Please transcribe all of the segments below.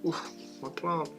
Oof, my plant.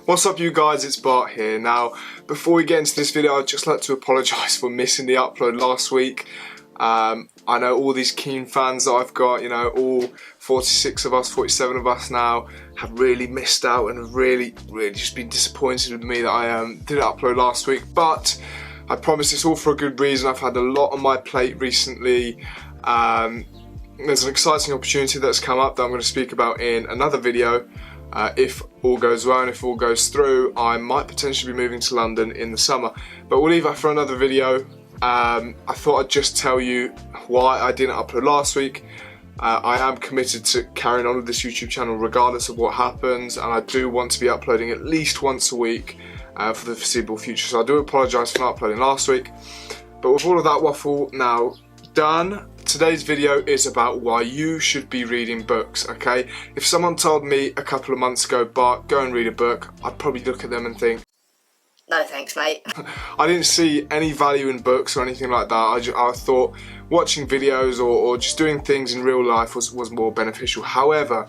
What's up you guys, it's Bart here. Now, before we get into this video, I'd just like to apologise for missing the upload last week. I know all these keen fans that I've got, you know, all 46 of us, 47 of us now, have really missed out and have really just been disappointed with me that I didn't upload last week. But I promise it's all for a good reason. I've had a lot on my plate recently. There's an exciting opportunity that's come up that I'm going to speak about in another video. If all goes well and if all goes through, I might potentially be moving to London in the summer. But we'll leave that for another video. I thought I'd just tell you why I didn't upload last week. I am committed to carrying on with this YouTube channel regardless of what happens, and I do want to be uploading at least once a week for the foreseeable future. So I do apologise for not uploading last week. But with all of that waffle now done, today's video is about why you should be reading books, okay? If someone told me a couple of months ago, Bart, go and read a book, I'd probably look at them and think, no thanks, mate. I didn't see any value in books or anything like that. I thought watching videos or just doing things in real life was more beneficial. However,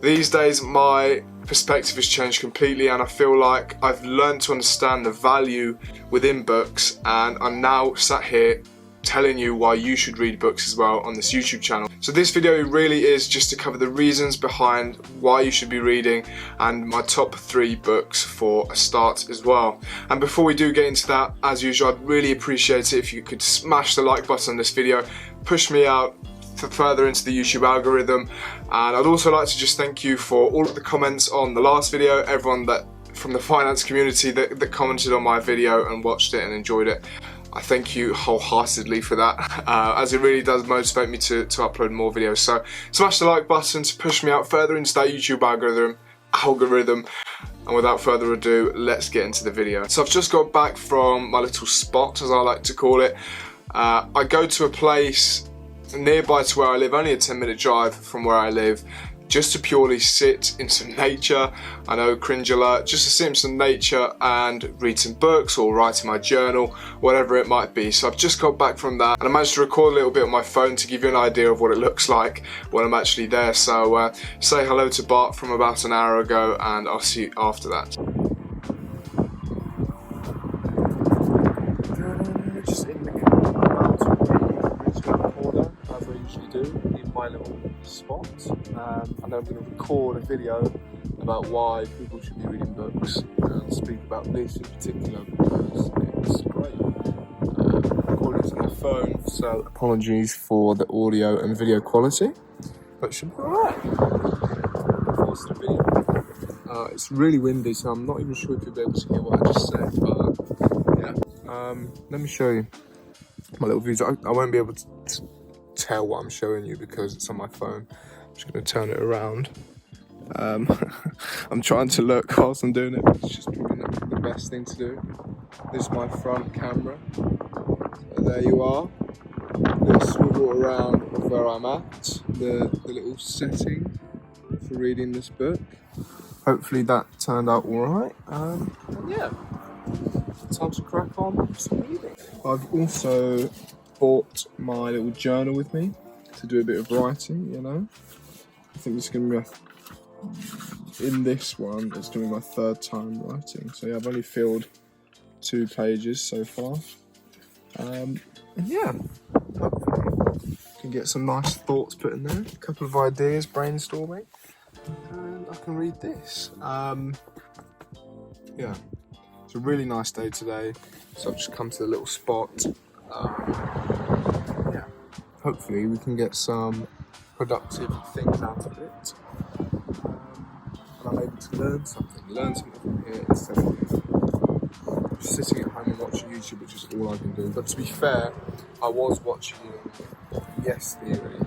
these days my perspective has changed completely, and I feel like I've learned to understand the value within books, and I'm now sat here telling you why you should read books as well on this YouTube channel. So this video really is just to cover the reasons behind why you should be reading and my top 3 books for a start as well. And before we do get into that, as usual, I'd really appreciate it if you could smash the like button on this video, push me out further into the YouTube algorithm. And I'd also like to just thank you for all of the comments on the last video, everyone that from the finance community that commented on my video and watched it and enjoyed it. I thank you wholeheartedly for that, as it really does motivate me to upload more videos. So smash the like button to push me out further into that YouTube algorithm. And without further ado, let's get into the video. So I've just got back from my little spot, as I like to call it. I go to a place nearby to where I live, only a 10-minute drive from where I live, just to purely sit in some nature. I know, cringe alert, just to sit in some nature and read some books or write in my journal, whatever it might be. So I've just got back from that and I managed to record a little bit on my phone to give you an idea of what it looks like when I'm actually there. So say hello to Bart from about an hour ago and I'll see you after that. Just in the corner, as I usually do, in my little spot, and I'm going to record a video about why people should be reading books and speak about this in particular because it's great. Recording to my phone, so apologies for the audio and video quality, but it should be alright. It's really windy, so I'm not even sure if you'll be able to hear what I just said, but yeah. Let me show you my little views. I won't be able to tell what I'm showing you because it's on my phone. I'm just going to turn it around. I'm trying to look whilst I'm doing it, but it's just probably not the best thing to do. This is my front camera. So there you are. Let's swivel around of where I'm at, the little setting for reading this book. Hopefully that turned out alright. And yeah, time to crack on with some reading. I've also bought my little journal with me to do a bit of writing, you know. I think it's going to be, in this one, it's going to be my 3rd time writing. So yeah, I've only filled 2 pages so far. And yeah, hopefully I can get some nice thoughts put in there, a couple of ideas, brainstorming, and I can read this. Yeah, it's a really nice day today, so I've just come to the little spot. Yeah, hopefully we can get some productive things out of it. And I'm able to learn something from here instead of just sitting at home and watching YouTube, which is all I've been doing. But to be fair, I was watching Yes Theory,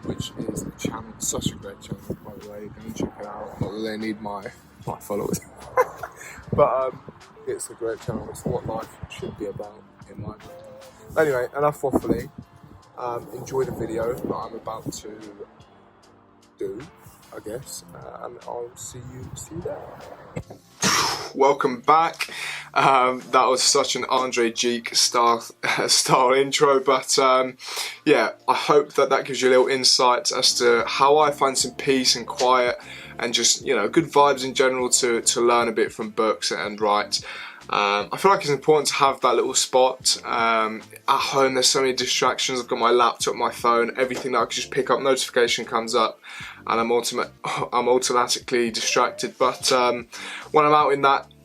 which is a channel, such a great channel, by the way. Go and check it out. Not that they need my followers, but it's a great channel. It's what life should be about, in my opinion. Anyway, enough waffling. Enjoy the video that I'm about to do, I guess, and I'll see you there. Welcome back. That was such an Andre Geek style intro, but yeah, I hope that gives you a little insight as to how I find some peace and quiet and just, you know, good vibes in general to learn a bit from books and write. I feel like it's important to have that little spot. At home there's so many distractions. I've got my laptop, my phone, everything that I can just pick up, notification comes up and I'm automatically distracted. But when I'm out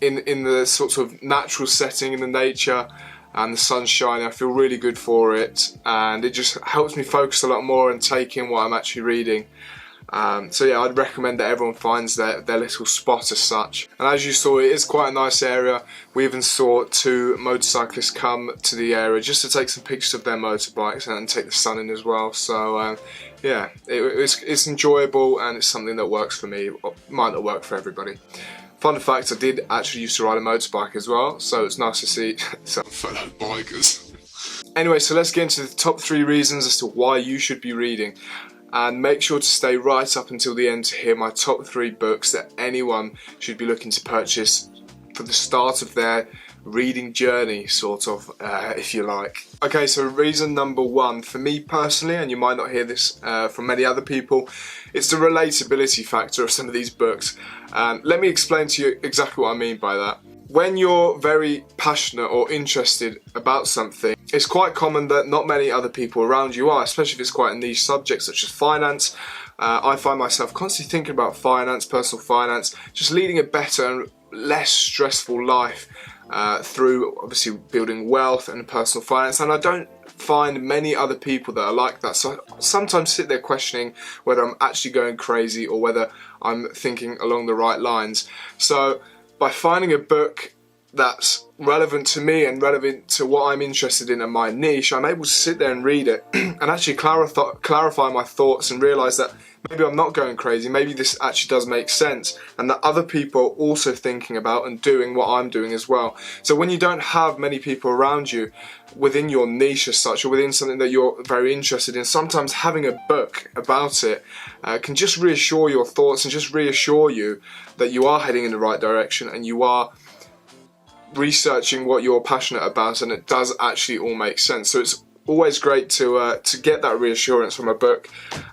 in the sort of natural setting, in the nature and the sun's shining, I feel really good for it, and it just helps me focus a lot more and take in what I'm actually reading. So yeah, I'd recommend that everyone finds their little spot as such. And as you saw, it is quite a nice area. We even saw 2 motorcyclists come to the area just to take some pictures of their motorbikes and take the sun in as well. So yeah, it's enjoyable, and it's something that works for me. It might not work for everybody. Fun fact, I did actually used to ride a motorbike as well, so it's nice to see some fellow bikers. Anyway, so let's get into the top 3 reasons as to why you should be reading. And make sure to stay right up until the end to hear my top 3 books that anyone should be looking to purchase for the start of their reading journey, sort of, if you like. Okay, so reason number 1, for me personally, and you might not hear this from many other people, it's the relatability factor of some of these books. Let me explain to you exactly what I mean by that. When you're very passionate or interested about something, it's quite common that not many other people around you are, especially if it's quite a niche subject such as finance. I find myself constantly thinking about finance, personal finance, just leading a better and less stressful life through obviously building wealth and personal finance, and I don't find many other people that are like that. So I sometimes sit there questioning whether I'm actually going crazy or whether I'm thinking along the right lines. So by finding a book that's relevant to me and relevant to what I'm interested in and my niche, I'm able to sit there and read it and actually clarify my thoughts and realise that maybe I'm not going crazy, maybe this actually does make sense, and that other people are also thinking about and doing what I'm doing as well. So when you don't have many people around you within your niche as such, or within something that you're very interested in, sometimes having a book about it can just reassure your thoughts and just reassure you that you are heading in the right direction and you are researching what you're passionate about, and it does actually all make sense. So it's always great to get that reassurance from a book.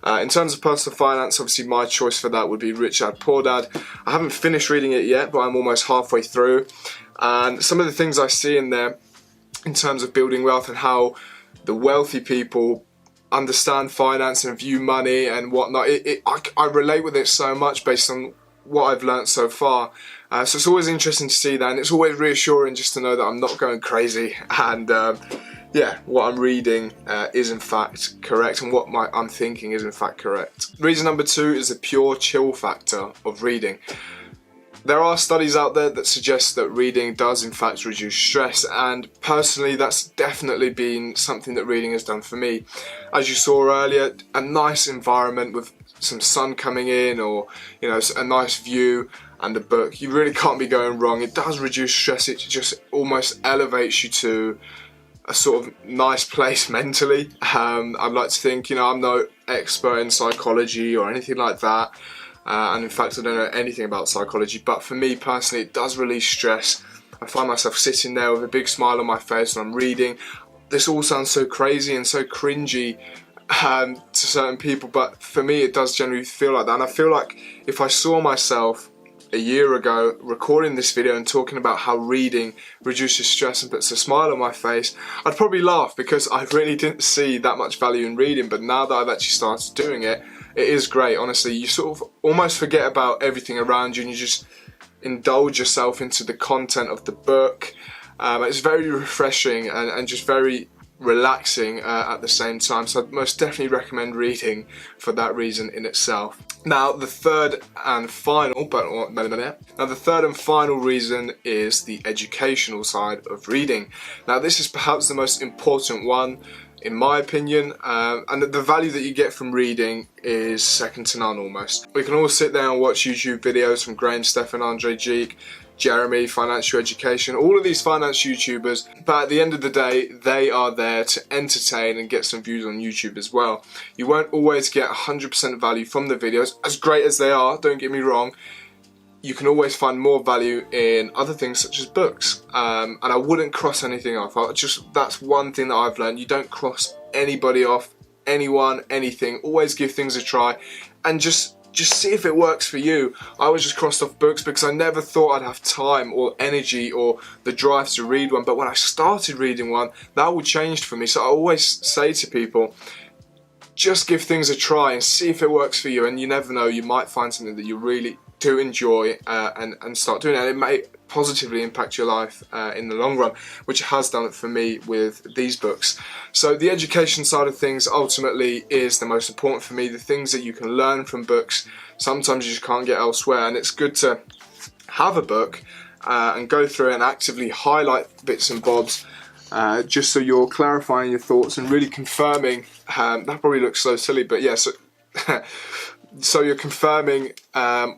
In terms of personal finance, obviously my choice for that would be Rich Dad Poor Dad. I haven't finished reading it yet, but I'm almost halfway through, and some of the things I see in there in terms of building wealth and how the wealthy people understand finance and view money and whatnot, I relate with it so much based on what I've learnt so far. So it's always interesting to see that, and it's always reassuring just to know that I'm not going crazy, and yeah, what I'm reading is in fact correct, and what I'm thinking is in fact correct. Reason number 2 is the pure chill factor of reading. There are studies out there that suggest that reading does in fact reduce stress, and personally that's definitely been something that reading has done for me. As you saw earlier, a nice environment with some sun coming in, or you know, a nice view and a book, you really can't be going wrong. It does reduce stress, it just almost elevates you to a sort of nice place mentally. I'd like to think, you know, I'm no expert in psychology or anything like that, and in fact I don't know anything about psychology, but for me personally it does release stress. I find myself sitting there with a big smile on my face and I'm reading. This all sounds so crazy and so cringy to certain people, but for me it does generally feel like that, and I feel like if I saw myself a year ago recording this video and talking about how reading reduces stress and puts a smile on my face, I'd probably laugh because I really didn't see that much value in reading. But now that I've actually started doing it, it is great. Honestly, you sort of almost forget about everything around you and you just indulge yourself into the content of the book. It's very refreshing and just very relaxing at the same time, so I'd most definitely recommend reading for that reason in itself. Now the third and final reason is the educational side of reading. Now this is perhaps the most important one in my opinion, and the value that you get from reading is second to none almost. We can all sit there and watch YouTube videos from Graham Stephan, Andre Geek, Jeremy, Financial Education, all of these finance YouTubers, but at the end of the day, they are there to entertain and get some views on YouTube as well. You won't always get 100% value from the videos, as great as they are, don't get me wrong. You can always find more value in other things such as books, and I wouldn't cross anything off. That's one thing that I've learned. You don't cross anybody off, anyone, anything. Always give things a try, and just just see if it works for you. I was just crossed off books because I never thought I'd have time or energy or the drive to read one, but when I started reading one, that all changed for me. So I always say to people, just give things a try and see if it works for you, and you never know, you might find something that you really do enjoy and start doing it, and it may positively impact your life in the long run, which it has done it for me with these books. So the education side of things ultimately is the most important for me. The things that you can learn from books, sometimes you just can't get elsewhere, and it's good to have a book and go through it and actively highlight bits and bobs, just so you're clarifying your thoughts and really confirming, that probably looks so silly, but yeah, so you're confirming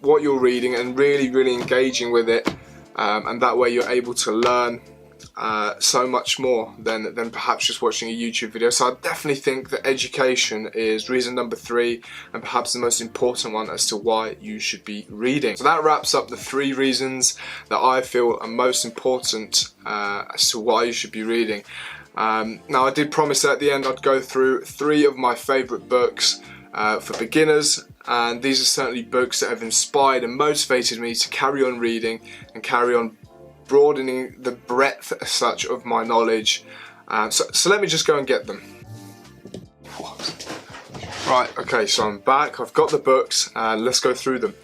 what you're reading and really engaging with it, and that way you're able to learn so much more than perhaps just watching a YouTube video. So I definitely think that education is reason number 3, and perhaps the most important one as to why you should be reading. So that wraps up the 3 reasons that I feel are most important as to why you should be reading. Now, I did promise that at the end I'd go through 3 of my favourite books for beginners, and these are certainly books that have inspired and motivated me to carry on reading and carry on broadening the breadth as such of my knowledge. So let me just go and get them. Right, okay, so I'm back, I've got the books, and let's go through them.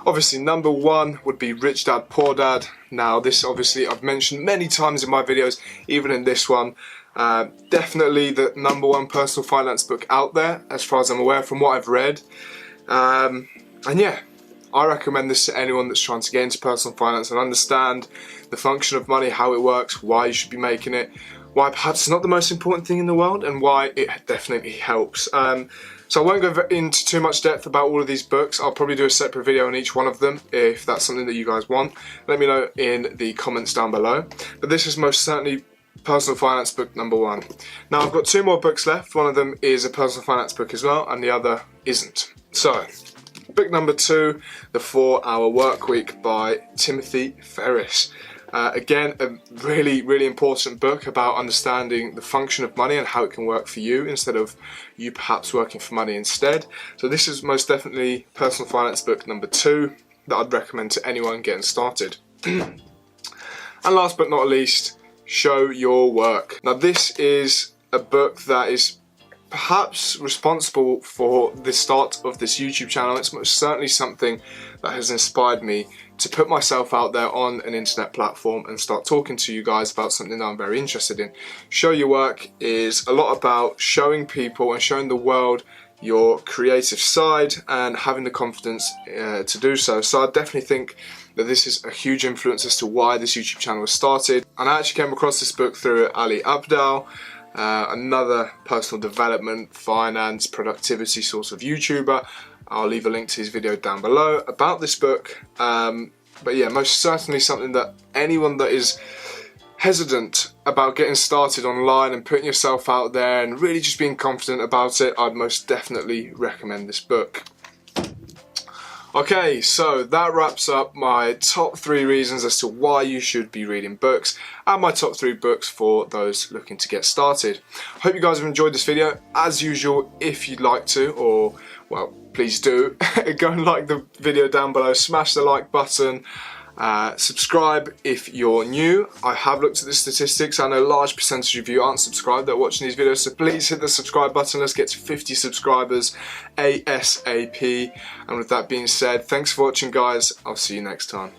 Obviously, number 1 would be Rich Dad Poor Dad. Now, this obviously I've mentioned many times in my videos, even in this one. Definitely the number 1 personal finance book out there, as far as I'm aware, from what I've read. And yeah, I recommend this to anyone that's trying to get into personal finance and understand the function of money, how it works, why you should be making it, why perhaps it's not the most important thing in the world, and why it definitely helps. So I won't go into too much depth about all of these books. I'll probably do a separate video on each one of them if that's something that you guys want. Let me know in the comments down below. But this is most certainly personal finance book number 1. Now, I've got 2 more books left. One of them is a personal finance book as well, and the other isn't. So, book number 2, The 4-Hour Workweek by Timothy Ferriss. Again, a really important book about understanding the function of money and how it can work for you instead of you perhaps working for money instead. So this is most definitely personal finance book number 2 that I'd recommend to anyone getting started. And last but not least, Show Your Work. Now, this is a book that is perhaps responsible for the start of this YouTube channel. It's most certainly something that has inspired me to put myself out there on an internet platform and start talking to you guys about something that I'm very interested in. Show Your Work is a lot about showing people and showing the world your creative side and having the confidence to do so. So I definitely think that this is a huge influence as to why this YouTube channel was started. And I actually came across this book through Ali Abdaal, another personal development, finance, productivity sort of YouTuber. I'll leave a link to his video down below about this book. But yeah, most certainly something that anyone that is hesitant about getting started online and putting yourself out there and really just being confident about it, I'd most definitely recommend this book. Okay, so that wraps up my top 3 reasons as to why you should be reading books and my top 3 books for those looking to get started. Hope you guys have enjoyed this video. As usual, if you'd like to, or well, please do, go and like the video down below, smash the like button, subscribe if you're new. I have looked at the statistics. I know a large percentage of you aren't subscribed that are watching these videos, so please hit the subscribe button. Let's get to 50 subscribers ASAP. And with that being said, thanks for watching, guys. I'll see you next time.